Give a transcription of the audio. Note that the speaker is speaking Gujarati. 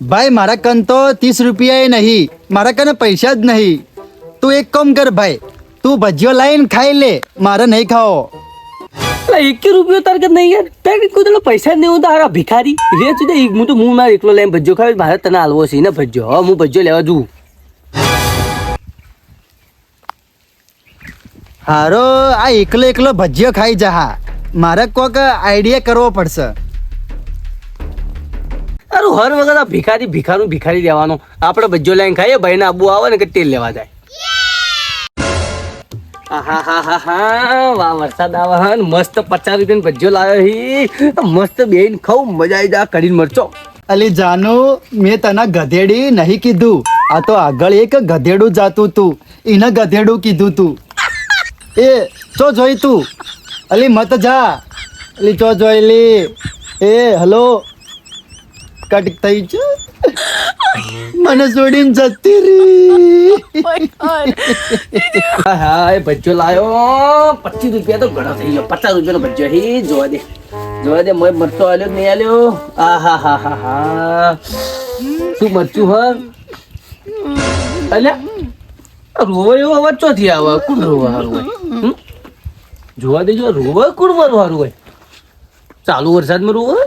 ભાઈ મારા કન તો 30 રૂપિયા નહીં, મારા કને પૈસા જ નહીં. તું એક કામ કર ભાઈ, તું ભજીયો લાવીને ખાઈ લે, મારે નહીં ખાવો. 1 રૂપિયો તાર કે નહીં યાર, તાર કોઈ તને પૈસા જ નહીં હું તારા ભિખારી રે તું. હું તો હું મારે એકલો લઈને ભજીયો ખાવી, મારે તને હાલવો છે ને ભજીયો. હવે હું ભજીયો લેવા જઉં. હારો આ એકલો ભજીયો ખાઈ જા, મારે કોક આઈડિયા કરવો પડશે. અરે હર વખત આ ભિખારી લેવાનો. આપણે ભજીયો લઈને ખાઈએ, ભાઈને આબુ આવે ને કે તેલ લેવા જાય. વાહ વરસાદ આવે ને મસ્ત 50 રૂપિયાનો ભજીયો લાવ્યો હી, મસ્ત બેન ખાવ મજા આવી જાય. કરીને મરચો અલી જાનુ, મેં તને ગધેડી નહીં કીધું, આ તો આગળ એક ગધેડું જાતું તું, એને ગધેડું કીધું તું. એ ચો જોઈ તું, અલી મત જા, અલી ચો જોઈ લી. એ હલો કટ થઈ છે, મને છોડીને જતી રહી. હા એ ભજીયો લાવ્યો 25 રૂપિયા તો ઘણો થઈ ગયો. 50 રૂપિયાનો ભજીયો હી. જોવા દે મોય મરચો આલ્યો નહીં આલ્યો. હા શું મરચું હ અલ્યા રોવો એવો અવાજ ચોથી આવે. કોણ રોવા હારું હોય? જોવા દેજો રોવા કોણ મારું હારું હોય? ચાલુ વરસાદમાં રોવા